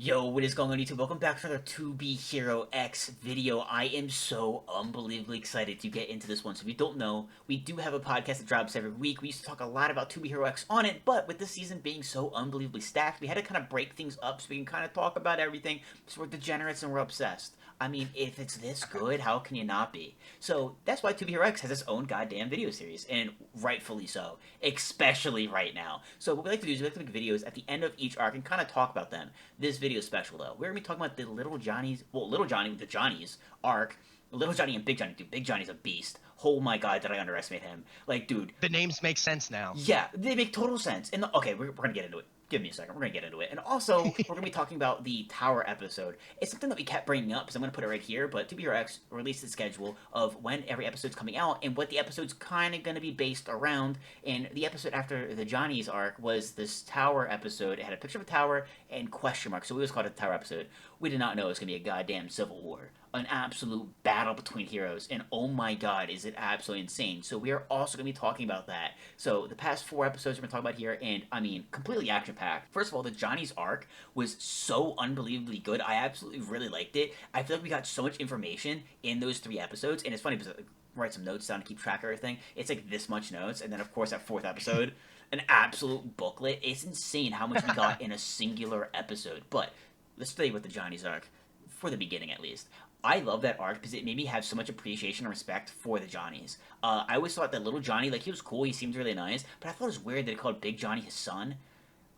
Yo, what is going on YouTube? Welcome back for another 2B Hero X video. I am so unbelievably excited to get into this one. So if you don't know, we do have a podcast that drops every week. We used to talk a lot about 2B Hero X on it, but with this season being so unbelievably stacked, we had to kind of break things up so we can kind of talk about everything. So we're degenerates and we're obsessed. I mean, if it's this good, how can you not be? So that's why 2B Hero X has its own goddamn video series, and rightfully so, especially right now. So what we like to do is we like to make videos at the end of each arc and kind of talk about them. This video special though, we're gonna be talking about the Little Johnnies, well, Little Johnny with the Johnnies arc, Little Johnny and Big Johnny. Dude, Big Johnny's a beast. Oh my god, did I underestimate him? Like, dude, The names make sense now. yeah, they make total sense. And okay, we're gonna get into it. Give me a second. We're gonna get into it. And also, we're gonna be talking about the Tower episode. It's something that we kept bringing up, so I'm gonna put it right here. But 2BRX released the schedule of when every episode's coming out and what the episode's kind of gonna be based around. And the episode after the Johnny's arc was this Tower episode. It had a picture of a tower and question mark, so we always called it the Tower episode. We did not know it was gonna be a goddamn civil war, an absolute battle between heroes, and oh my god, is it absolutely insane. So we are also going to be talking about that. So the past 4 episodes we're going to talk about here, and I mean, completely action-packed. First of all, the Johnny's arc was so unbelievably good. I absolutely really liked it. I feel like we got so much information in those 3 episodes, and it's funny because I write some notes down to keep track of everything. It's like this much notes, and then of course that 4th episode, an absolute booklet. It's insane how much we got in a singular episode. But let's stay with the Johnny's arc, for the beginning at least. I love that arc because it made me have so much appreciation and respect for the Johnnies. I always thought that little Johnny, like, he was cool, he seemed really nice, but I thought it was weird that it called Big Johnny his son.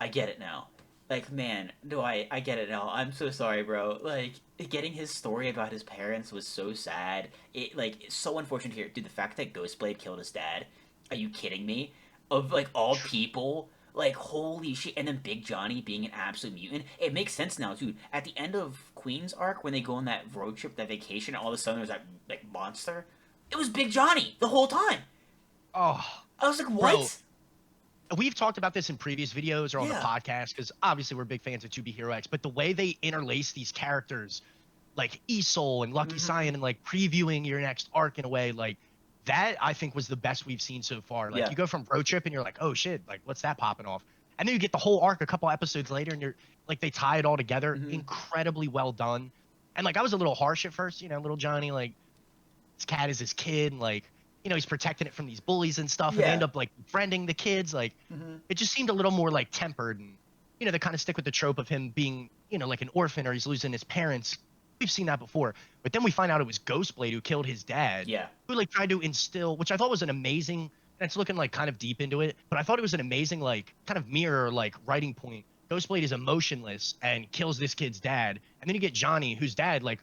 I get it now. Like, man, do I get it now. I'm so sorry, bro. Like, getting his story about his parents was so sad. It's so unfortunate here. Dude, the fact that Ghostblade killed his dad, are you kidding me? Of, like, all people, like, holy shit. And then Big Johnny being an absolute mutant. It makes sense now, dude. At the end of Queen's arc, when they go on that road trip, that vacation, and all of a sudden there's that, like, monster, it was Big Johnny the whole time. Oh, I was like, bro, what? we've talked about this in previous videos or on the Yeah. podcast because obviously we're big fans of 2B Hero X, but the way they interlace these characters like Isol and Lucky Mm-hmm. Cyan and like previewing your next arc in a way like that I think was the best we've seen so far. Like Yeah. you go from road trip and you're like, oh shit, like what's that popping off? And then you get the whole arc a couple episodes later and you're like they tie it all together. Mm-hmm. Incredibly well done. And like I was a little harsh at first, little Johnny, like his cat is his kid, and like he's protecting it from these bullies and stuff, and they Yeah. end up like befriending the kids. Like Mm-hmm. it just seemed a little more like tempered, and they kind of stick with the trope of him being like an orphan or he's losing his parents. We've seen that before, but then we find out it was Ghostblade who killed his dad, Yeah. who like tried to instill, which I thought was an amazing. And it's looking like kind of deep into it, but I thought it was an amazing like kind of mirror like writing point. Ghostblade is emotionless and kills this kid's dad, and then you get Johnny, whose dad like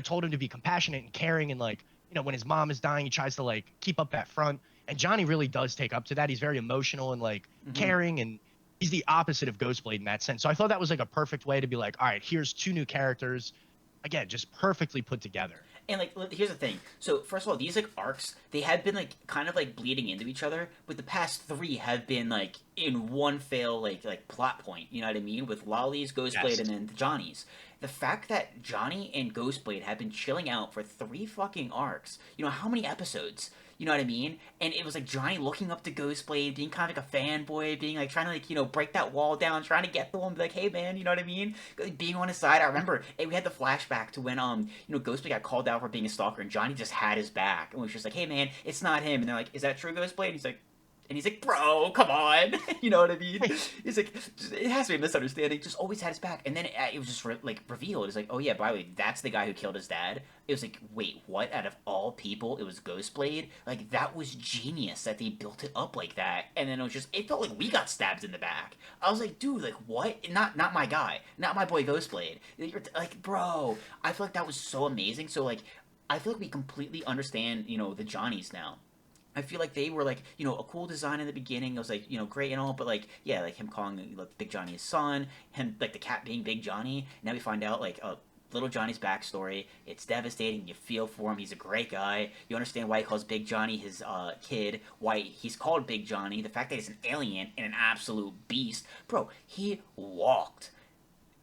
told him to be compassionate and caring, and like when his mom is dying, he tries to like keep up that front. And Johnny really does take up to that. He's very emotional and like Mm-hmm. caring, and he's the opposite of Ghostblade in that sense. So I thought that was like a perfect way to be like, all right, here's 2 new characters, again, just perfectly put together. And like, here's the thing. So first of all, these like arcs, they had been like kind of like bleeding into each other, but the past 3 have been like in one fail like plot point. You know what I mean? With Lolis, Ghostblade, Yes. and then the Johnnies. The fact that Johnny and Ghostblade have been chilling out for 3 fucking arcs. You know how many episodes? You know what I mean? And it was like Johnny looking up to Ghostblade, being kind of like a fanboy, being like trying to like break that wall down, trying to get to him, be like, hey man, you know what I mean? Like, being on his side. I remember we had the flashback to when Ghostblade got called out for being a stalker, and Johnny just had his back and was just like, hey man, it's not him. And they're like, is that true, Ghostblade? And he's like, bro, come on. You know what I mean? He's like, it has to be a misunderstanding. Just always had his back. And then it was just revealed. It's like, oh yeah, by the way, that's the guy who killed his dad. It was like, wait, what? Out of all people, it was Ghostblade? Like, that was genius that they built it up like that. And then it felt like we got stabbed in the back. I was like, dude, like, what? Not my guy. Not my boy Ghostblade. You're like, bro, I feel like that was so amazing. So, like, I feel like we completely understand, the Johnnies now. I feel like they were like, a cool design in the beginning. It was like, great and all, but like, yeah, like him calling like Big Johnny his son, him like the cat being Big Johnny. Now we find out like little Johnny's backstory. It's devastating. You feel for him. He's a great guy. You understand why he calls Big Johnny his kid. Why he's called Big Johnny. The fact that he's an alien and an absolute beast, bro. He walked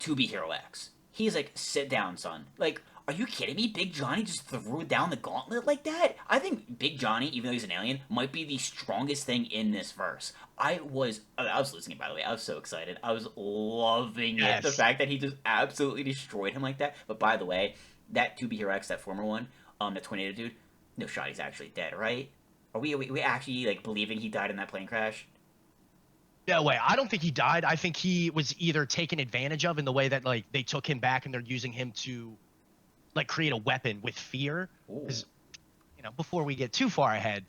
to be Hero X. He's like, sit down, son. Like, are you kidding me? Big Johnny just threw down the gauntlet like that? I think Big Johnny, even though he's an alien, might be the strongest thing in this verse. I was listening, by the way. I was so excited. I was loving it. The Yes. fact that he just absolutely destroyed him like that. But by the way, that 2B Hero X, that former one, the tornado dude, no shot he's actually dead, right? Are we actually like believing he died in that plane crash? No way. I don't think he died. I think he was either taken advantage of in the way that like they took him back and they're using him to like create a weapon with fear. Ooh. Because before we get too far ahead,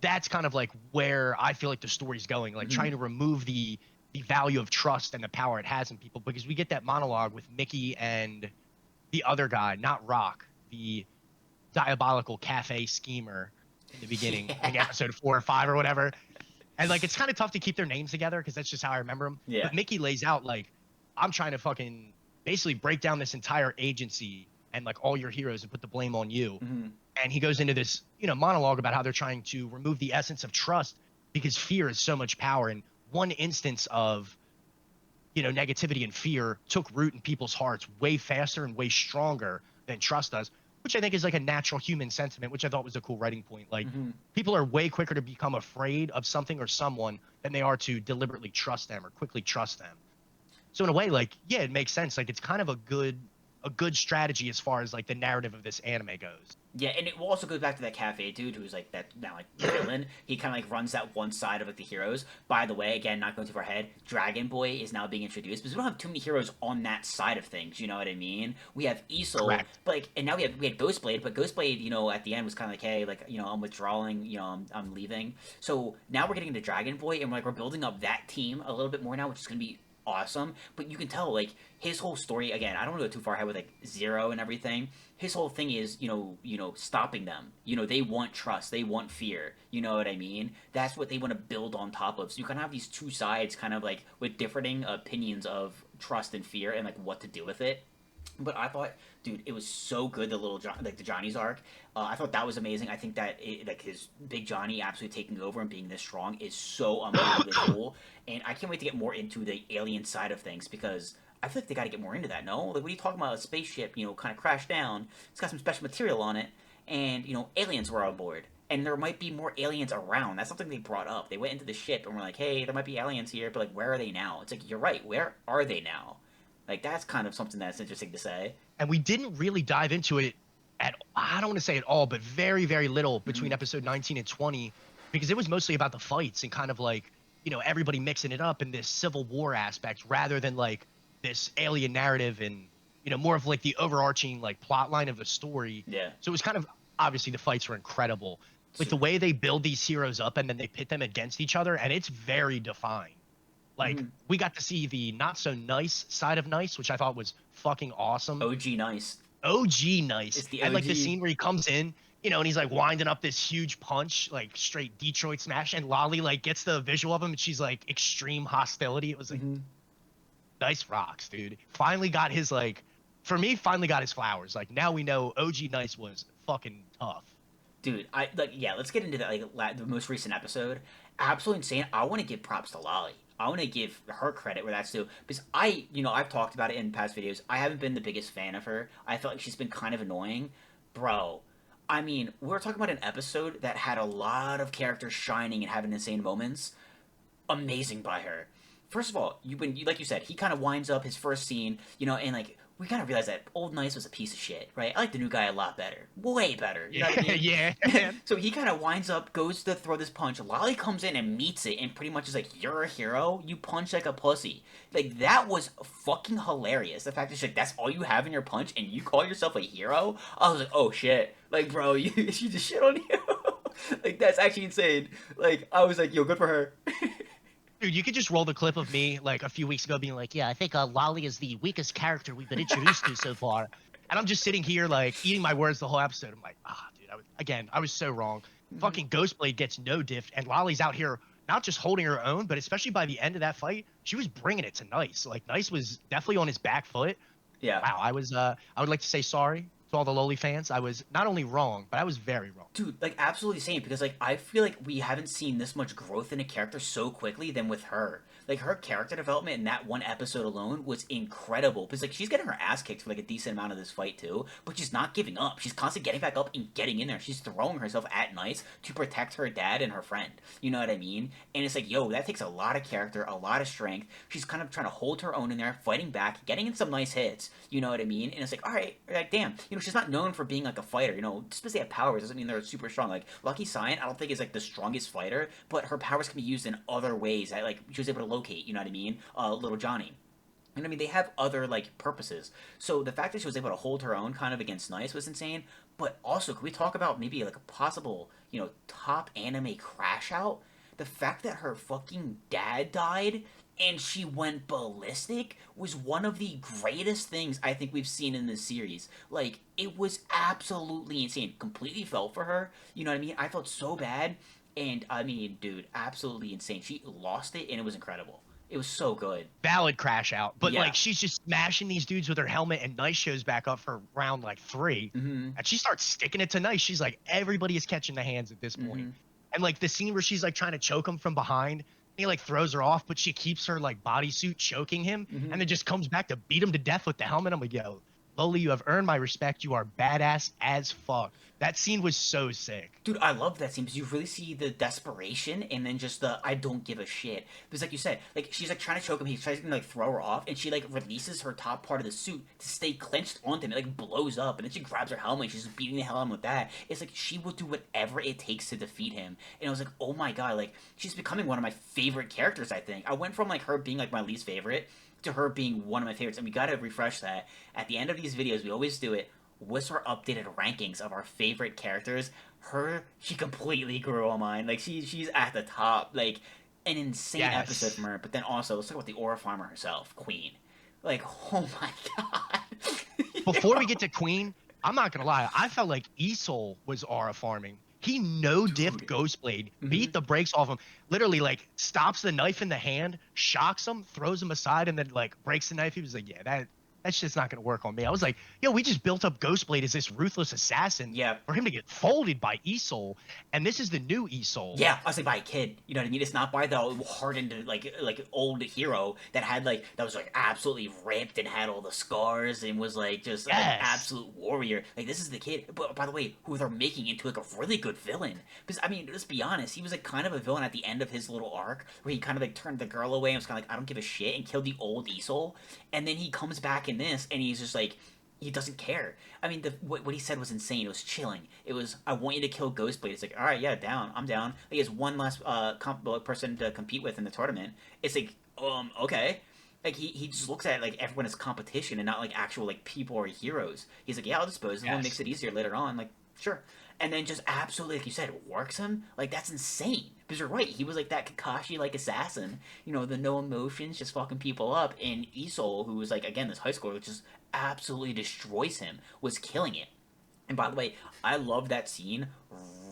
that's kind of like where I feel like the story's going, like Mm-hmm. trying to remove the value of trust and the power it has in people. Because we get that monologue with Mickey and the other guy, not Rock, the diabolical cafe schemer in the beginning. I think Yeah. episode 4 or 5 or whatever. And like it's kind of tough to keep their names together because that's just how I remember them. Yeah. But Mickey lays out like I'm trying to fucking basically break down this entire agency and like all your heroes and put the blame on you. Mm-hmm. And he goes into this monologue about how they're trying to remove the essence of trust because fear is so much power. And one instance of negativity and fear took root in people's hearts way faster and way stronger than trust does, which I think is like a natural human sentiment, which I thought was a cool writing point. Like Mm-hmm. people are way quicker to become afraid of something or someone than they are to deliberately trust them or quickly trust them. So in a way, like, yeah, it makes sense. Like it's kind of a good strategy as far as like the narrative of this anime goes. Yeah, and it also goes back to that cafe dude who's like that now like villain. He kind of like runs that one side of like the heroes. By the way, again, not going too far ahead, Dragon Boy is now being introduced because we don't have too many heroes on that side of things. You know what I mean? We have Isol, Correct. but like, and now we had Ghostblade, but Ghostblade, at the end was kind of like, hey, like I'm withdrawing, I'm leaving. So now we're getting into Dragon Boy, and we're building up that team a little bit more now, which is gonna be awesome. But you can tell like his whole story again. I don't want to go too far ahead with like Zero and everything. His whole thing is stopping them. They want trust, they want fear. You know what I mean? That's what they want to build on top of. So you can have these two sides kind of like with differing opinions of trust and fear and like what to do with it. But I thought, dude, it was so good. The like the Johnny's arc. I thought that was amazing. I think that like his Big Johnny absolutely taking over and being this strong is so unbelievably cool. And I can't wait to get more into the alien side of things because I feel like they got to get more into that. No, like what are you talking about? A spaceship, kind of crashed down. It's got some special material on it, and aliens were on board. And there might be more aliens around. That's something they brought up. They went into the ship and were like, "Hey, there might be aliens here," but like, where are they now? It's like you're right. Where are they now? Like that's kind of something that's interesting to say. And we didn't really dive into it I don't want to say at all, but very, very little between Mm-hmm. episode 19 and 20, because it was mostly about the fights and kind of like, everybody mixing it up in this Civil War aspect rather than like this alien narrative and, more of like the overarching like plot line of the story. Yeah. So it was kind of obviously the fights were incredible. Like the way they build these heroes up and then they pit them against each other, and it's very defined. Like Mm-hmm. we got to see the not so nice side of nice, which I thought was fucking awesome. OG nice. OG nice. It's the And like the OG. scene where he comes in, and he's like winding up this huge punch, like straight Detroit smash, and Lolly like gets the visual of him and she's like extreme hostility. It was like Mm-hmm. nice rocks, dude. Finally got his like for me, finally got his flowers. Like now we know OG Nice was fucking tough. Dude, yeah. Let's get into that. Like the most recent episode, absolutely insane. I want to give props to Lolly. I want to give her credit where that's due because I've talked about it in past videos. I haven't been the biggest fan of her. I felt like she's been kind of annoying, bro. I mean, we're talking about an episode that had a lot of characters shining and having insane moments. Amazing by her. First of all, like you said, he kind of winds up his first scene, and like we kind of realize that Old Nice was a piece of shit, right? I like the new guy a lot better, way better. You know what I mean? Yeah. So he kind of winds up, goes to throw this punch. Lolly comes in and meets it, and pretty much is like, "You're a hero. You punch like a pussy." Like that was fucking hilarious. The fact that she's like, that's all you have in your punch, and you call yourself a hero. I was like, "Oh shit!" Like, bro, she just shit on you. Like that's actually insane. Like I was like, "Yo, good for her." Dude, you could just roll the clip of me like a few weeks ago being like, yeah, I think Lolly is the weakest character we've been introduced to so far. And I'm just sitting here like eating my words the whole episode. I'm like, dude, I was so wrong. Fucking Ghostblade gets no diff, and Lolly's out here not just holding her own, but especially by the end of that fight, she was bringing it to Nice. Like Nice was definitely on his back foot. Yeah. Wow, I would like to say sorry to all the Loli fans. I was not only wrong, but I was very wrong. Dude, like absolutely same because like I feel like we haven't seen this much growth in a character so quickly than with her. Like her character development in that one episode alone was incredible. Because like she's getting her ass kicked for like a decent amount of this fight too, but she's not giving up. She's constantly getting back up and getting in there. She's throwing herself at Nice to protect her dad and her friend. You know what I mean? And it's like, yo, that takes a lot of character, a lot of strength. She's kind of trying to hold her own in there, fighting back, getting in some nice hits. You know what I mean? And it's like, all right, like damn, you know, she's not known for being like a fighter. You know, just because they have powers doesn't mean they're super strong. Like Lucky Cyan, I don't think is like the strongest fighter, but her powers can be used in other ways that like she was able to locate. You know what I mean? Little Johnny. And I mean, they have other like purposes. So the fact that she was able to hold her own kind of against Nice was insane. But also, could we talk about maybe like a possible, you know, top anime crash out? The fact that her fucking dad died and she went ballistic was one of the greatest things I think we've seen in this series. Like, it was absolutely insane. Completely felt for her. You know what I mean? I felt so bad. And I mean, dude, absolutely insane. She lost it and it was incredible. It was so good. Valid crash out. But Yeah. like she's just smashing these dudes with her helmet, and Nice shows back up for round like 3. Mm-hmm. And she starts sticking it to Nice. She's like, everybody is catching the hands at this point. Mm-hmm. And like the scene where she's like trying to choke him from behind, he like throws her off, but she keeps her like bodysuit choking him, Mm-hmm. and then just comes back to beat him to death with the helmet. I'm like, yo, Loli, you have earned my respect. You are badass as fuck. That scene was so sick. Dude, I love that scene because you really see the desperation and then just the I don't give a shit. Because like you said, like she's like trying to choke him, he tries to like throw her off, and she like releases her top part of the suit to stay clenched onto him. It like blows up, and then she grabs her helmet and she's just beating the hell out of him with that. It's like she will do whatever it takes to defeat him. And I was like, oh my god, like she's becoming one of my favorite characters, I think. I went from like her being like my least favorite to her being one of my favorites, and we gotta refresh that. At the end of these videos, we always do it. What's our updated rankings of our favorite characters? Her, she completely grew on mine. Like she's at the top. Like an insane episode Yes. from her. But then also let's talk about the aura farmer herself, Queen. Like oh my god. Before we get to Queen, I'm not gonna lie, I felt like Isol was aura farming. He no dipped Dude. Ghostblade, Mhm. beat the brakes off him, literally like stops the knife in the hand, shocks him, throws him aside, and then like breaks the knife. He was like, yeah, that's just not gonna work on me. I was like, yo, we just built up Ghostblade as this ruthless assassin Yeah. for him to get folded by Isol, and this is the new Isol. Yeah, I was like by a kid. You know what I mean? It's not by the hardened like old hero that had like that was like absolutely ripped and had all the scars and was like just like, an Yes. absolute warrior. Like this is the kid. But by the way, who they're making into like a really good villain. Because I mean, let's be honest, he was like kind of a villain at the end of his little arc where he kind of like turned the girl away and was kind of like I don't give a shit and killed the old Isol. And then he comes back in this and he's just like he doesn't care. I mean, what he said was insane. It was chilling. It was, I want you to kill Ghostblade. It's like, all right, yeah, down. I'm down. Like, he has one less person to compete with in the tournament. It's like, okay. Like, he just looks at, like, everyone as competition and not, like, actual, like, people or heroes. He's like, yeah, I'll dispose of them. Yes. Makes it easier later on. Like, sure. And then just absolutely, like you said, works him. Like, that's insane. Because you're right. He was, like, that Kakashi-like assassin. You know, the no emotions, just fucking people up. And Isol, who was, like, again, this high schooler, just absolutely destroys him, was killing it. And by the way, I love that scene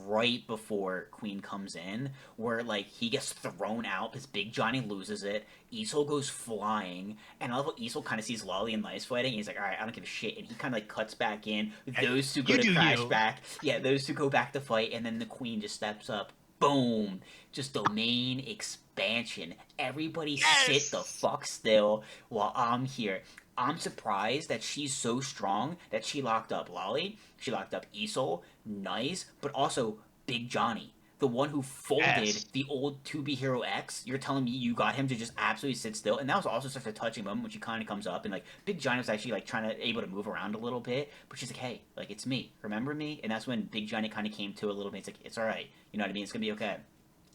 right before Queen comes in, where like he gets thrown out because Big Johnny loses it. Isol goes flying, and I love how Isol kind of sees Lolly and Nice fighting. And he's like, "All right, I don't give a shit," and he kind of like cuts back in. Those two go You to do crash you. back. Yeah, those two go back to fight, and then the Queen just steps up. Boom! Just domain expansion. Everybody sit the Yes. fuck still while I'm here. I'm surprised that she's so strong that she locked up Lolly, she locked up Isol, Nice, but also Big Johnny. The one who folded Yes. the old 2B Hero X. You're telling me you got him to just absolutely sit still? And that was also such a touching moment when she kind of comes up and like Big Johnny was actually like trying to able to move around a little bit, but she's like, hey, like it's me. Remember me? And that's when Big Johnny kind of came to a little bit. It's like, it's alright. You know what I mean? It's gonna be okay.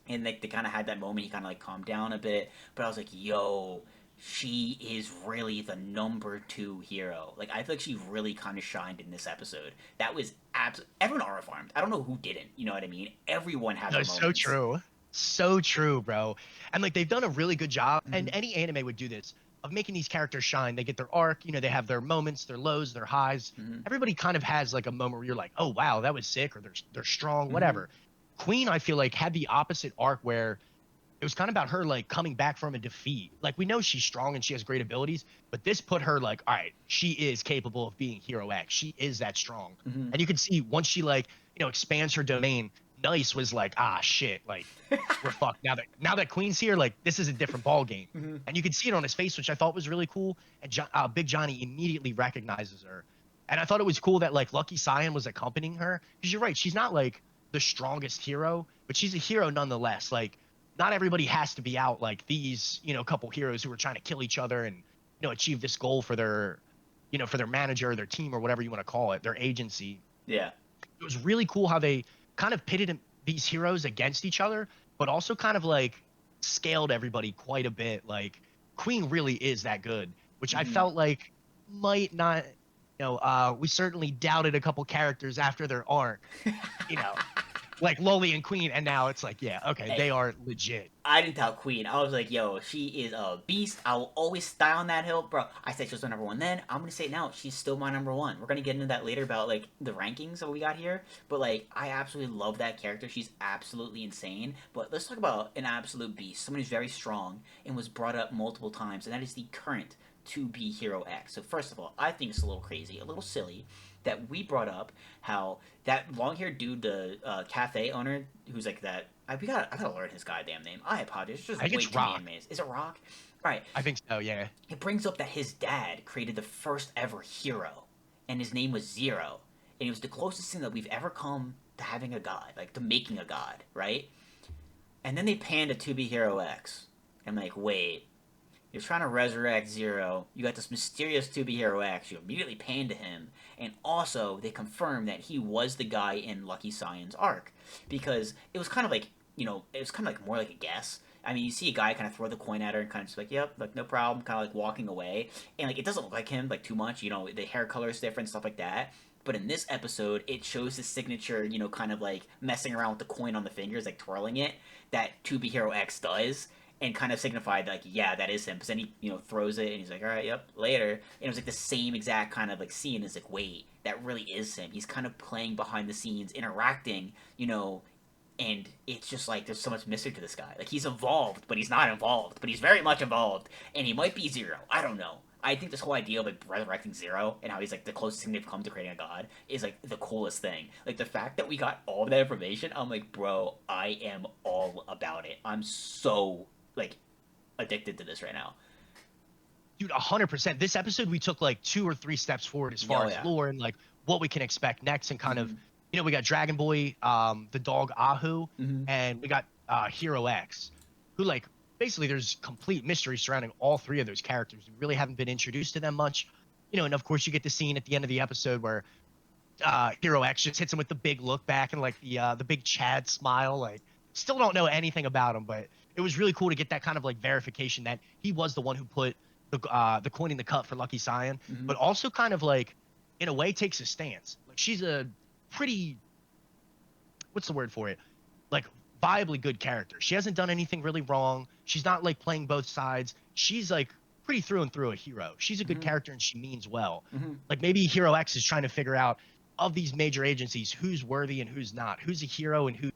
And like they kind of had that moment. He kind of like calmed down a bit. But I was like, yo, she is really the number 2 hero. Like I feel like she really kind of shined in this episode. That was everyone aura farmed. I don't know who didn't. You know what I mean? Everyone had No, their so moments. true. So true, bro. And like they've done a really good job, and Mhm. any anime would do this, of making these characters shine. They get their arc, they have their moments, their lows, their highs. Mhm. Everybody kind of has like a moment where you're like, oh wow, that was sick, or they're strong, Mhm. whatever. Queen, I feel like, had the opposite arc where it was kind of about her like coming back from a defeat. Like we know she's strong and she has great abilities, but this put her like, all right, she is capable of being Hero X. She is that strong. Mhm. And you can see once she like, expands her domain, Nice was like, ah, shit, like we're fucked now that Queen's here. Like this is a different ball game, Hmm. and you could see it on his face, which I thought was really cool. And Big Johnny immediately recognizes her, and I thought it was cool that like Lucky Cyan was accompanying her because you're right, she's not like the strongest hero, but she's a hero nonetheless. Like not everybody has to be out like these, couple heroes who are trying to kill each other and achieve this goal for their manager, their team, or whatever you want to call it, their agency. Yeah. It was really cool how they kind of pitted these heroes against each other, but also kind of like scaled everybody quite a bit. Like Queen really is that good, which I Hmm. felt like might not, we certainly doubted a couple characters after their arc, you know, like Loli and Queen, and now it's like, yeah, okay, Hey, they are legit. I didn't tell Queen. I was like, yo, she is a beast. I will always die on that hill, bro. I said she was my number one then. I'm gonna say it now. She's still my number one. We're gonna get into that later about like the rankings that we got here. But like, I absolutely love that character. She's absolutely insane. But let's talk about an absolute beast. Someone who's very strong and was brought up multiple times, and that is the current 2B Hero X. So first of all, I think it's a little crazy, a little silly that we brought up how that long-haired dude, the cafe owner, who's like that. I gotta learn his goddamn name. I apologize. There's I just think way it's too many Rock. animes. Is it Rock? All right. I think so, yeah. It brings up that his dad created the first ever hero, and his name was Zero, and it was the closest thing that we've ever come to having a god, like to making a god, right? And then they panned to 2B Hero X. I'm like, wait, you're trying to resurrect Zero. You got this mysterious 2B Hero X. You immediately pan to him. And also, they confirmed that he was the guy in Lucky Cyan's arc. Because it was kind of like, it was kind of like more like a guess. I mean, you see a guy kind of throw the coin at her and kind of just like, yep, like no problem, kind of like walking away. And like, it doesn't look like him like too much. The hair color is different, stuff like that. But in this episode, it shows his signature, kind of like messing around with the coin on the fingers, like twirling it, that 2B Hero X does and kind of signified like, yeah, that is him. Because then he throws it and he's like, all right, yep, later. And it was like the same exact kind of like scene. It's like, wait, that really is him. He's kind of playing behind the scenes, interacting, and it's just like there's so much mystery to this guy. Like he's involved, but he's not involved, but he's very much involved, and he might be Zero. I don't know. I think this whole idea of like resurrecting Zero and how he's like the closest thing they've come to creating a god is like the coolest thing. Like the fact that we got all of that information, I'm like, bro, I am all about it. I'm so like addicted to this right now. Dude, 100%. This episode, we took like 2 or 3 steps forward as far Oh as yeah. lore and like what we can expect next, and kind of, Mm-hmm. we got Dragon Boy, the dog Ahu, Mm-hmm. and we got Hero X, who like basically there's complete mystery surrounding all three of those characters. We really haven't been introduced to them much, and of course you get the scene at the end of the episode where Hero X just hits him with the big look back and like the big Chad smile. Like, still don't know anything about him, but it was really cool to get that kind of like verification that he was the one who put the coin in the cup for Lucky Cyan, Mm-hmm. but also kind of like in a way takes a stance. Like she's a pretty, what's the word for it? Like viably good character. She hasn't done anything really wrong. She's not like playing both sides. She's like pretty through and through a hero. She's a good Mm-hmm. character and she means well. Mm-hmm. Like maybe Hero X is trying to figure out of these major agencies who's worthy and who's not, who's a hero and who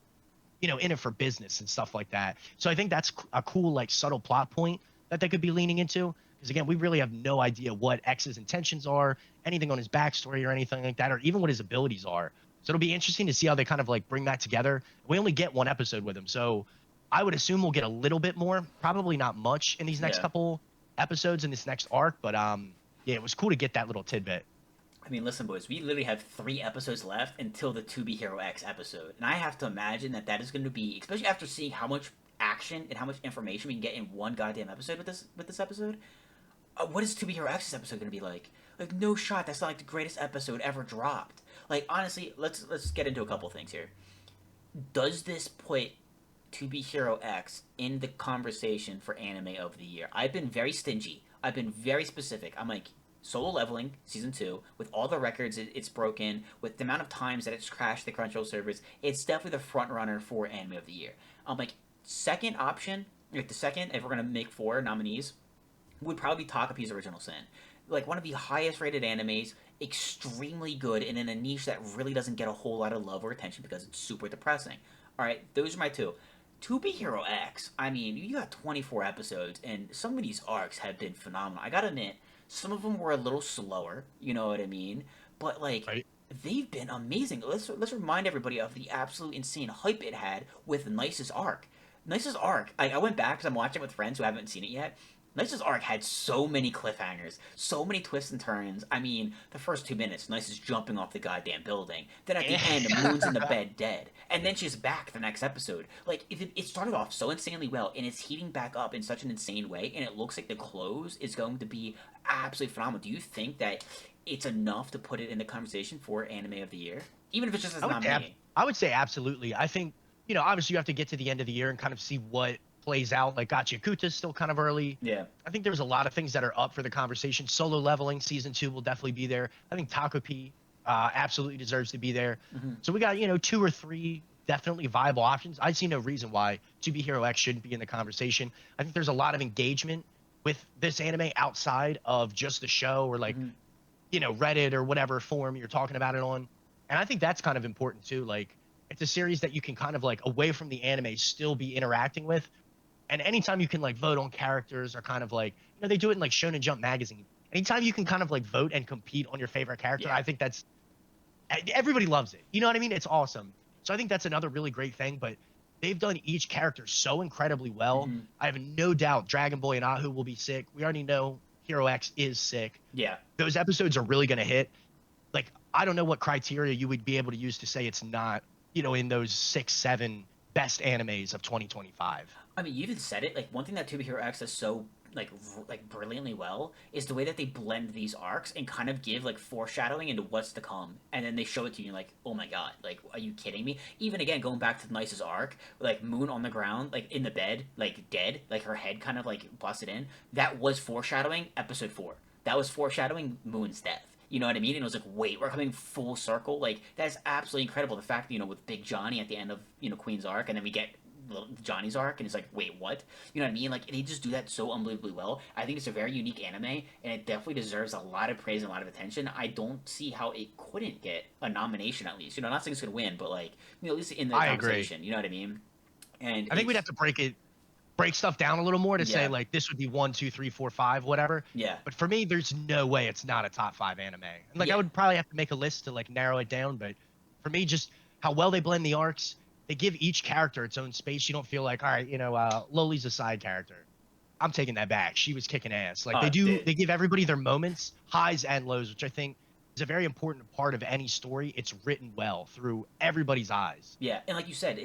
in it for business and stuff like that. So I think that's a cool like subtle plot point that they could be leaning into, because again, we really have no idea what X's intentions are, anything on his backstory or anything like that, or even what his abilities are. So it'll be interesting to see how they kind of like bring that together. We only get one episode with him, so I would assume we'll get a little bit more, probably not much in these next Yeah. couple episodes in this next arc, but yeah, it was cool to get that little tidbit. I mean, listen, boys, we literally have 3 episodes left until the 2B Hero X episode. And I have to imagine that that is going to be, especially after seeing how much action and how much information we can get in one goddamn episode with this episode. What is 2B Hero X's episode going to be like? Like, no shot, that's not like the greatest episode ever dropped. Like, honestly, let's get into a couple things here. Does this put 2B Hero X in the conversation for anime of the year? I've been very stingy. I've been very specific. I'm like, Solo Leveling season 2, with all the records it's broken, with the amount of times that it's crashed the Crunchyroll servers, it's definitely the front runner for anime of the year. I'm like, second option, like the second, if we're gonna make 4 nominees, would probably be Takapi's Original Sin. Like one of the highest rated animes, extremely good, and in a niche that really doesn't get a whole lot of love or attention because it's super depressing. Alright, those are my two. 2B Hero X, I mean, you got 24 episodes, and some of these arcs have been phenomenal. I gotta admit, some of them were a little slower, you know what I mean? But, like, Right? they've been amazing. Let's remind everybody of the absolute insane hype it had with Nice's arc. Nice's arc. I went back because I'm watching it with friends who haven't seen it yet. Nice's arc had so many cliffhangers, so many twists and turns. I mean, the first 2 minutes, Nice is jumping off the goddamn building. Then at the end, Moon's in the bed dead, and then she's back the next episode. Like it started off so insanely well, and it's heating back up in such an insane way, and it looks like the close is going to be absolutely phenomenal. Do you think that it's enough to put it in the conversation for anime of the year, even if it's just as I would say, nominating? I would say absolutely. I think, obviously you have to get to the end of the year and kind of see what plays out. Like Gachikuta's still kind of early. Yeah. I think there's a lot of things that are up for the conversation. Solo Leveling season 2 will definitely be there. I think Takopi absolutely deserves to be there. Mm-hmm. So we got, 2 or 3 definitely viable options. I see no reason why To Be Hero X shouldn't be in the conversation. I think there's a lot of engagement with this anime outside of just the show or like, Mm-hmm. Reddit or whatever forum you're talking about it on. And I think that's kind of important too. Like, it's a series that you can kind of like away from the anime still be interacting with. And anytime you can like vote on characters or kind of like, they do it in like Shonen Jump magazine. Anytime you can kind of like vote and compete on your favorite character, Yeah. I think that's everybody loves it. You know what I mean? It's awesome. So I think that's another really great thing. But they've done each character so incredibly well. Mm-hmm. I have no doubt Dragon Boy and Ahu will be sick. We already know Hero X is sick. Yeah. Those episodes are really going to hit. Like, I don't know what criteria you would be able to use to say it's not, in those 6, 7 best animes of 2025. I mean, you even said it. Like one thing that To Be Hero X does so brilliantly well is the way that they blend these arcs and kind of give like foreshadowing into what's to come, and then they show it to you. And you're like, oh my god, like are you kidding me? Even again, going back to Nice's arc, like Moon on the ground, like in the bed, like dead, like her head kind of like busted in. That was foreshadowing episode 4. That was foreshadowing Moon's death. You know what I mean? And it was like, wait, we're coming full circle. Like that's absolutely incredible. The fact that, with Big Johnny at the end of Queen's arc, and then we get Johnny's arc, and it's like, wait, what? You know what I mean? Like they just do that so unbelievably well. I think it's a very unique anime, and it definitely deserves a lot of praise and a lot of attention. I don't see how it couldn't get a nomination at least. Not saying it's gonna win, but like at least in the I conversation. agree. You know what I mean? And I think we'd have to break stuff down a little more to say Yeah. like this would be 1, 2, 3, 4, 5, whatever. Yeah. But for me, there's no way it's not a top 5 anime. And like Yeah. I would probably have to make a list to like narrow it down. But for me, just how well they blend the arcs, they give each character its own space. You don't feel like, all right, Loli's a side character. I'm taking that back. She was kicking ass. Like Dude. they give everybody their moments, highs and lows, which I think is a very important part of any story. It's written well through everybody's eyes. Yeah, and like you said,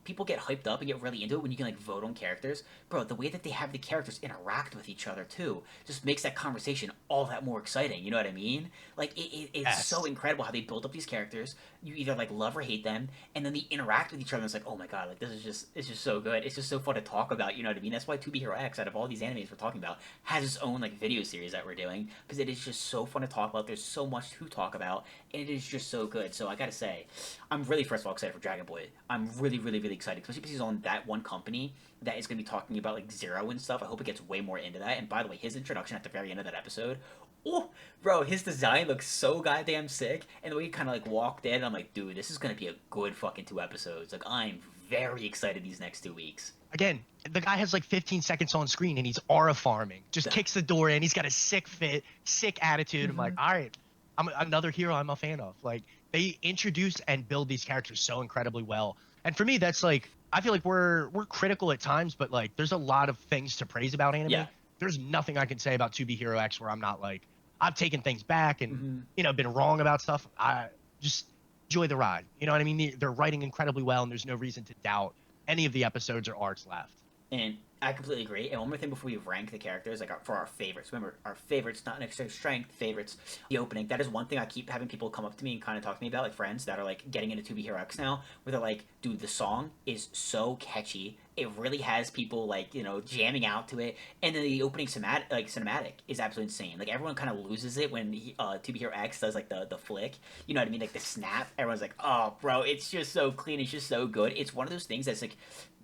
people get hyped up and get really into it when you can like vote on characters, bro. The way that they have the characters interact with each other too just makes that conversation all that more exciting. You know what I mean? Like it's Yes. so incredible how they build up these characters. You either like love or hate them, and then they interact with each other. And it's like, oh my god, like this is it's just so good. It's just so fun to talk about. You know what I mean? That's why To Be Hero X, out of all these animes we're talking about, has its own like video series that we're doing because it is just so fun to talk about. There's so much to talk about, and it is just so good. So I gotta say, I'm really first of all excited for Dragon Boy. I'm really, really, really excited, especially because he's on that one company that is gonna be talking about like Zero and stuff. I hope it gets way more into that. And by the way, his introduction at the very end of that episode, oh, bro, his design looks so goddamn sick, and the way he kind of like walked in, I'm like, dude, this is gonna be a good fucking 2 episodes. Like I'm very excited these next 2 weeks. Again, the guy has like 15 seconds on screen and he's aura farming. Just kicks the door in. He's got a sick fit, sick attitude. I'm like, all right, I'm another hero I'm a fan of. Like they introduce and build these characters so incredibly well. And for me, that's like I feel like we're critical at times, but like there's a lot of things to praise about anime. Yeah. There's nothing I can say about To Be Hero X where I'm not like I've taken things back and been wrong about stuff. I just enjoy the ride. You know what I mean? They're writing incredibly well, and there's no reason to doubt any of the episodes or arcs left. And I completely agree. And one more thing before we rank the characters, like for our favorites. Remember, our favorites, not an extra strength, favorites. The opening. That is one thing I keep having people come up to me and kind of talk to me about, like friends that are like getting into To Be Hero X now, where they're like, dude, the song is so catchy. It really has people like jamming out to it, and then the opening cinematic is absolutely insane. Like everyone kind of loses it when To Be Hero X does like the flick. You know what I mean? Like the snap. Everyone's like, oh, bro, it's just so clean. It's just so good. It's one of those things that's like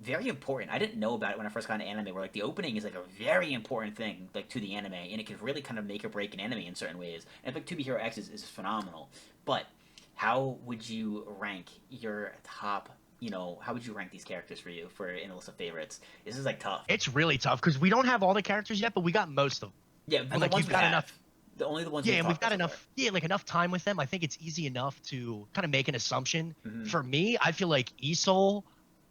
very important. I didn't know about it when I first got into anime, where like the opening is like a very important thing like to the anime, and it can really kind of make or break an anime in certain ways. And I think To Be Hero X is phenomenal. But how would you rank your top? How would you rank these characters for you in a list of favorites? This is like tough. It's really tough because we don't have all the characters yet, but we got most of them. Yeah, but And the like ones you've we got have, enough. The only the ones Yeah, we've and we've talked about got so far. enough, yeah, like enough time with them. I think it's easy enough to kind of make an assumption. Hmm. For me, I feel like Isol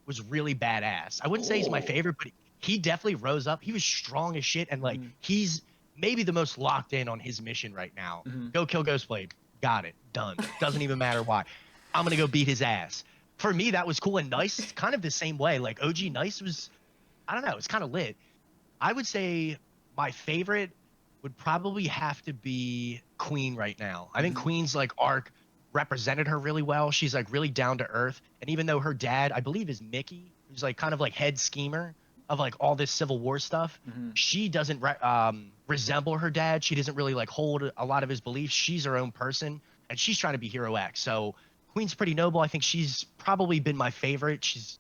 was really badass. I wouldn't say he's my Oh. favorite, but he definitely rose up. He was strong as shit, and like Hmm. he's maybe the most locked in on his mission right now. Hmm. Go kill Ghostblade. Got it. Done. Doesn't even matter why. I'm gonna go beat his ass. For me, that was cool and nice. Kind of the same way. Like OG Nice was, I don't know, it's kind of lit. I would say my favorite would probably have to be Queen right now. I think Hmm. Queen's like arc represented her really well. She's like really down to earth. And even though her dad, I believe, is Mickey, who's like kind of like head schemer of like all this Civil War stuff, Hmm. she doesn't resemble her dad. She doesn't really like hold a lot of his beliefs. She's her own person and she's trying to be Hero X. So Queen's pretty noble. I think she's probably been my favorite. She's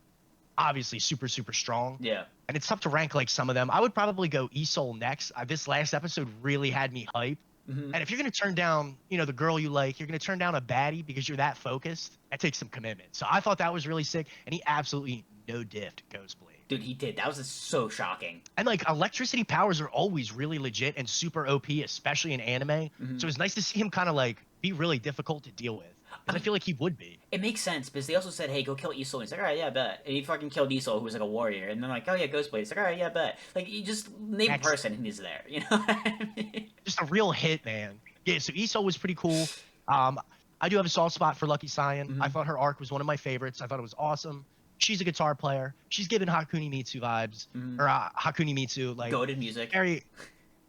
obviously super super strong, Yeah. and it's tough to rank like some of them. I would probably go Isol next. This last episode really had me hyped. Hmm. And if you're gonna turn down, the girl you like, you're gonna turn down a baddie because you're that focused. That takes some commitment. So I thought that was really sick, and he absolutely no diffed Ghostblade. Dude, he did. That was just so shocking. And like electricity powers are always really legit and super OP, especially in anime. Hmm. So it's nice to see him kind of like be really difficult to deal with I because I mean, feel like he would be. it makes sense because they also said, "Hey, go kill Isol." And he's like, "All right, yeah, bet." And he fucking killed Isol, who was like a warrior. And then like, "Oh yeah, Ghostblade." It's like, "All right, yeah, bet." Like, you just name a That's person and he's there. You know what I mean? just a real hit, man. Yeah, so Esau was pretty cool. Um, I do have a soft spot for Lucky Cyan. I Hmm. thought her arc was one of my favorites. I thought it was awesome. She's a guitar player. She's giving Hakuni Mitsu vibes, Hmm. or Hakuni Mitsu, like Goated music. very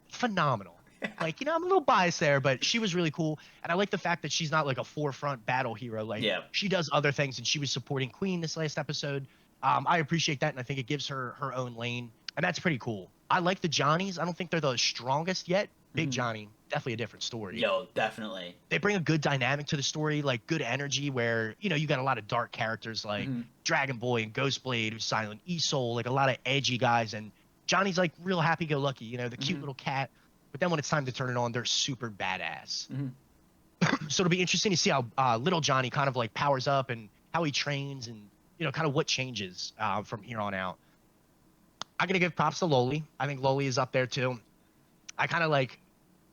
phenomenal. Like, I'm a little biased there, but she was really cool. And I like the fact that she's not like a forefront battle hero. Like, Yeah. she does other things, and she was supporting Queen this last episode. I appreciate that, and I think it gives her her own lane, and that's pretty cool. I like the Johnnies. I don't think they're the strongest yet. Big Hmm. Johnny, definitely a different story. Yo, definitely. They bring a good dynamic to the story, like good energy where, you got a lot of dark characters like Hmm. Dragon Boy and Ghostblade, who's silent, Isol, like a lot of edgy guys. And Johnny's like real happy go lucky, the cute Hmm. little cat. But then when it's time to turn it on, they're super badass. Hmm. So it'll be interesting to see how little Johnny kind of like powers up and how he trains and, kind of what changes from here on out. I'm going to give props to Loli. I think Loli is up there too. I kind of like,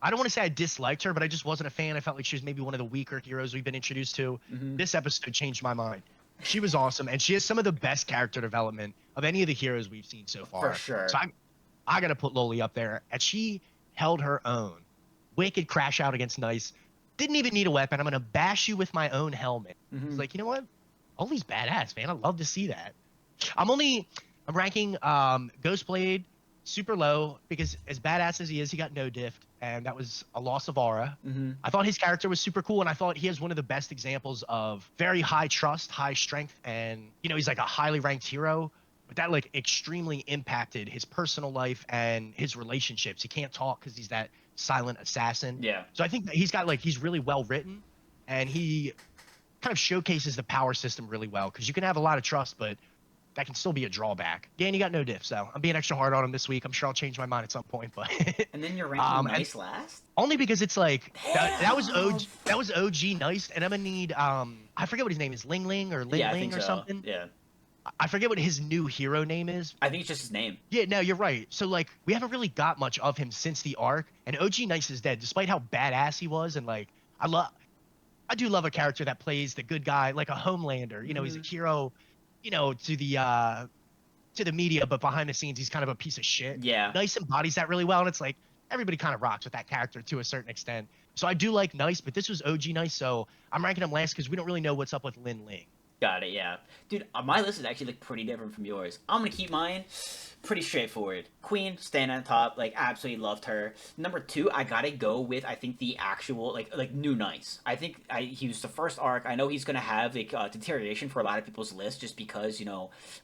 I don't want to say I disliked her, but I just wasn't a fan. I felt like she was maybe one of the weaker heroes we've been introduced to. Hmm. This episode changed my mind. She was awesome, and she has some of the best character development of any of the heroes we've seen so For far. So sure. I got to put Loli up there, and she held her own. Wicked crash out against Nice. Didn't even need a weapon. I'm gonna bash you with my own helmet. It's Hmm. like, you know what? Loli's badass, man. I love to see that. I'm ranking Ghostblade super low because as badass as he is, he got no diffed, and that was a loss of aura. Hmm. I thought his character was super cool, and I thought he has one of the best examples of very high trust, high strength, and he's like a highly ranked hero. But that like extremely impacted his personal life and his relationships. He can't talk because he's that silent assassin. Yeah. So I think that he's really well written, and he kind of showcases the power system really well because you can have a lot of trust, but that can still be a drawback. Dan, you got no diff, so I'm being extra hard on him this week. I'm sure I'll change my mind at some point, but And then you're ranking and Nice last? only because it's like that was Damn! OG Nice, and I'm gonna need I forget what his name is, Ling Ling or Ling Yeah, I Ling think or so. something. Yeah. I forget what his new hero name is. I think it's just his name. Yeah, no, you're right. So like we haven't really got much of him since the arc, and OG Nice is dead, despite how badass he was, and like I do love a character that plays the good guy, like a Homelander. He's a Hmm. hero, to the media, but behind the scenes, he's kind of a piece of shit. Yeah. Nice embodies that really well, and it's like everybody kind of rocks with that character to a certain extent. So I do like Nice, but this was OG Nice, so I'm ranking him last because we don't really know what's up with Lin Ling. Got it, yeah. Dude, my list is actually like pretty different from yours. I'm gonna keep mine pretty straightforward. Queen, staying on top, like absolutely loved her. Number two, I gotta go with I think the actual like new Nice. I think he was the first arc. I know he's gonna have like deterioration for a lot of people's list just because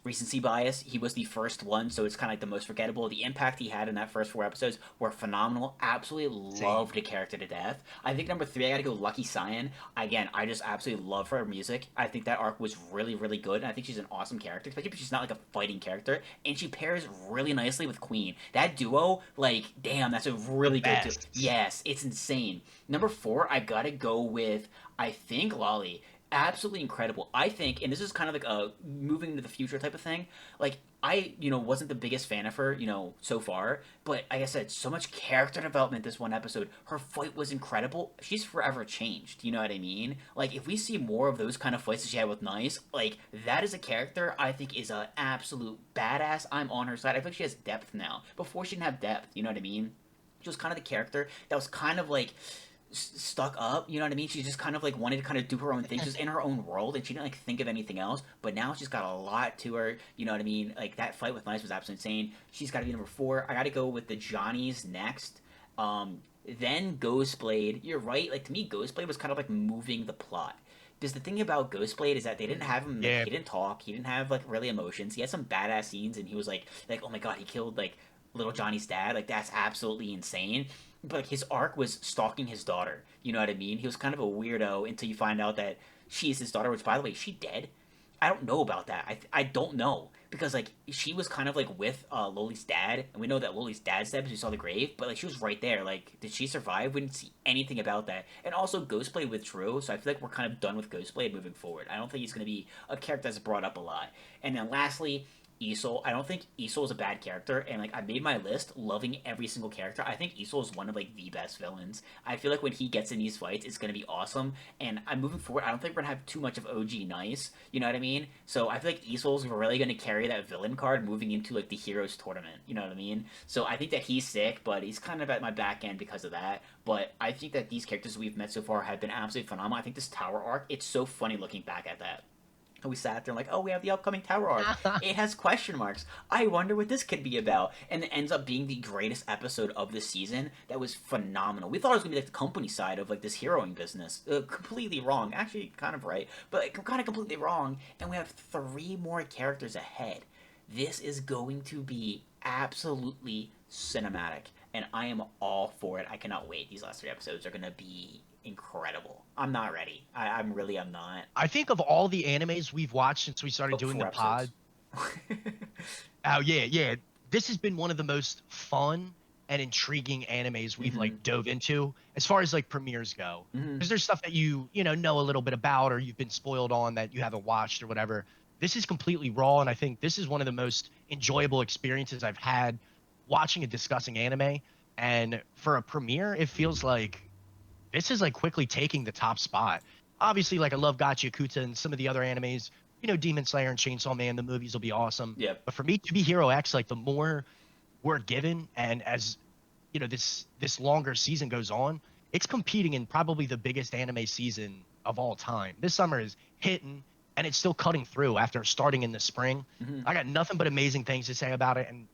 recency bias. He was the first one, so it's kind of like the most forgettable. The impact he had in that first 4 episodes were phenomenal. Absolutely Same. loved the character to death. I think number three, I gotta go Lucky Cyan. Again, I just absolutely love her music. I think that arc was really really good, and I think she's an awesome character, especially if she's not like a fighting character, and she pairs really nicely with Queen. That duo, like, damn, that's a really good duo. Best. Yes, it's insane. Number four, I gotta go with, I think, Lolly. Absolutely incredible. I think, and this is kind of like a moving into the future type of thing. Like, I, wasn't the biggest fan of her, so far. But like I said, so much character development this one episode. Her fight was incredible. She's forever changed. You know what I mean? Like if we see more of those kind of fights that she had with Nice, like that is a character I think is an absolute badass. I'm on her side. I think she has depth now. Before she didn't have depth. You know what I mean? She was kind of the character that was kind of like stuck up. You know what I mean? She just kind of like wanted to kind of do her own thing. She was in her own world, and she didn't like think of anything else. But now she's got a lot to her. You know what I mean? Like that fight with Nice was absolutely insane. She's got to be number 4. I got to go with the Johnnies next. Then Ghostblade. You're right. Like to me, Ghostblade was kind of like moving the plot. Because the thing about Ghostblade is that they didn't have him like Yeah. he didn't talk, he didn't have like really emotions. He had some badass scenes, and he was like oh my god, he killed like little Johnny's dad. Like that's absolutely insane. But like his arc was stalking his daughter. You know what I mean? He was kind of a weirdo until you find out that she's his daughter. Which, by the way, is she dead? I don't know about that. I don't know because like she was kind of like with Loli's dad, and we know that Loli's dad's dead because we saw the grave. But like she was right there. Like, did she survive? We didn't see anything about that. And also, Ghostblade withdrew, so I feel like we're kind of done with Ghostblade moving forward. I don't think he's going to be a character that's brought up a lot. And then lastly, Isol. I don't think Isol is a bad character, and like I made my list loving every single character. I think Isol is one of like the best villains. I feel like when he gets in these fights, it's gonna be awesome. And I'm moving forward. I don't think we're gonna have too much of OG Nice. You know what I mean? So I feel like Isol's really gonna carry that villain card moving into like the Heroes tournament. You know what I mean? So I think that he's sick, but he's kind of at my back end because of that. But I think that these characters we've met so far have been absolutely phenomenal. I think this Tower arc, it's so funny looking back at that. And we sat there like, oh, we have the upcoming Tower arc. It has question marks. I wonder what this could be about. And it ends up being the greatest episode of the season. That was phenomenal. We thought it was going to be like the company side of like this heroing business. Completely wrong. Actually, kind of right. But like, kind of completely wrong. And we have 3 more characters ahead. This is going to be absolutely cinematic. And I am all for it. I cannot wait. These last 3 episodes are going to be incredible. I'm not ready. I'm not. I think of all the animes we've watched since we started Oh, doing 4 the pod. episodes. Oh yeah. This has been one of the most fun and intriguing animes we've Mm-hmm. like dove into as far as like premieres go. Mm-hmm. Because there's stuff that you know a little bit about or you've been spoiled on that you haven't watched or whatever. This is completely raw, and I think this is one of the most enjoyable experiences I've had watching and discussing anime. And for a premiere, it feels like this is like quickly taking the top spot. Obviously, like I love Gacha Yakuta and some of the other animes, Demon Slayer and Chainsaw Man, the movies will be awesome. Yep. But for me, to be Hero X, like the more we're given, and as this longer season goes on, it's competing in probably the biggest anime season of all time. This summer is hitting, and it's still cutting through after starting in the spring. Mm-hmm. I got nothing but amazing things to say about it, and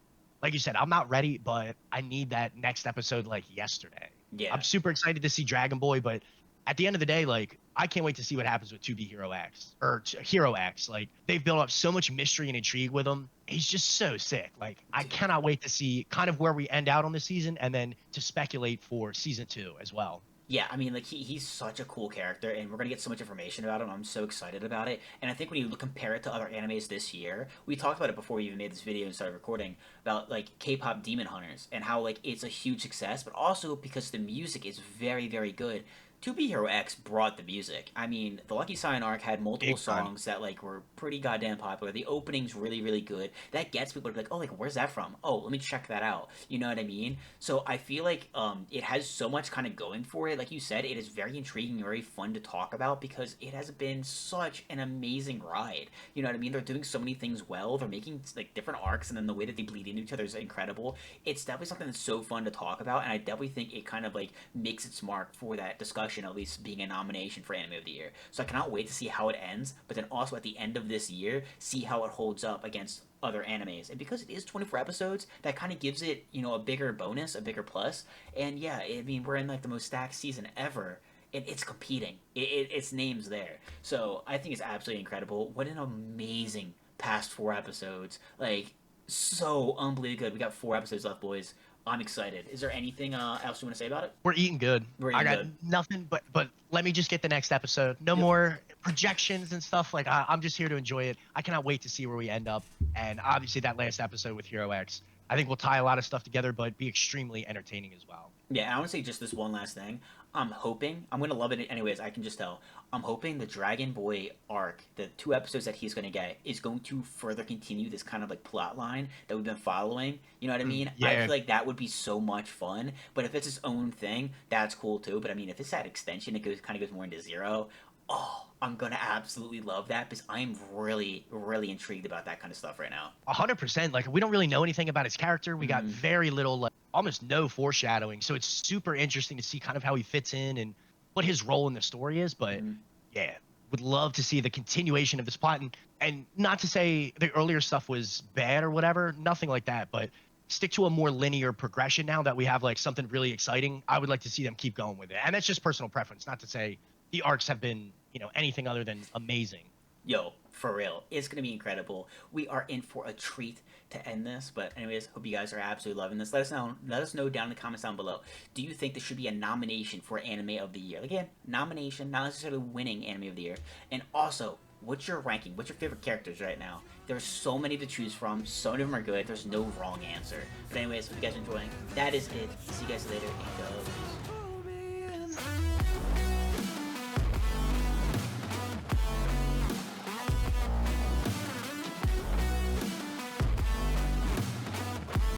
like you said, I'm not ready, but I need that next episode like yesterday. Yeah. I'm super excited to see Dragon Boy, but at the end of the day, like I can't wait to see what happens with 2B Hero X or Hero X. Like they've built up so much mystery and intrigue with him. He's just so sick. Like I cannot wait to see kind of where we end out on the season and then to speculate for season 2 as well. Yeah, I mean, like he's such a cool character, and we're gonna get so much information about him. I'm so excited about it, and I think when you compare it to other animes this year, we talked about it before we even made this video and started recording about like K-pop Demon Hunters and how like it's a huge success, but also because the music is very very good. 2B Hero X brought the music. I mean, the Lucky Sign arc had multiple Big time. songs that like were pretty goddamn popular. The opening's really really good. That gets people to be like, oh, like where's that from? Oh, let me check that out. You know what I mean? So I feel like it has so much kind of going for it. Like you said, it is very intriguing, very fun to talk about because it has been such an amazing ride. You know what I mean? They're doing so many things well. They're making like different arcs, and then the way that they bleed into each other is incredible. It's definitely something that's so fun to talk about, and I definitely think it kind of like makes its mark for that discussion, at least being a nomination for Anime of the Year. So I cannot wait to see how it ends, but then also at the end of this year, see how it holds up against other animes. And because it is 24 episodes, that kind of gives it, a bigger bonus, a bigger plus. And yeah, I mean, we're in like the most stacked season ever. It's competing. Its name's there. So I think it's absolutely incredible. What an amazing past 4 episodes. Like, so unbelievably good. We got 4 episodes left, boys. I'm excited. Is there anything else you want to say about it? We're eating good. We're I eating got good. nothing but let me just get the next episode. No Yep. more projections and stuff. Like I'm just here to enjoy it. I cannot wait to see where we end up. And obviously that last episode with Hero X, I think we'll tie a lot of stuff together, but be extremely entertaining as well. Yeah, I want to say just this one last thing. I'm hoping I'm gonna love it anyways. I can just tell. I'm hoping the Dragon Boy arc, the 2 episodes that he's gonna get, is going to further continue this kind of like plot line that we've been following. You know what I mean? I Yeah, feel like that would be so much fun. But if it's its own thing, that's cool too. But I mean, if it's that extension, it goes kind of goes more into Zero. Oh, I'm gonna absolutely love that because I'm really, really intrigued about that kind of stuff right now. 100%. Like we don't really know anything about his character. We got Mm-hmm. very little, like almost no foreshadowing. So it's super interesting to see kind of how he fits in and what his role in the story is. But Mm-hmm. yeah, would love to see the continuation of this plot. And not to say the earlier stuff was bad or whatever, nothing like that. But stick to a more linear progression now that we have like something really exciting. I would like to see them keep going with it. And that's just personal preference. Not to say the arcs have been, anything other than amazing. Yo, for real, it's gonna be incredible. We are in for a treat to end this. But anyways, hope you guys are absolutely loving this. Let us know. Let us know down in the comments down below. Do you think this should be a nomination for Anime of the Year? Again, nomination, not necessarily winning Anime of the Year. And also, what's your ranking? What's your favorite characters right now? There's so many to choose from. So many of them are good. There's no wrong answer. But anyways, hope you guys are enjoying. That is it. See you guys later and go.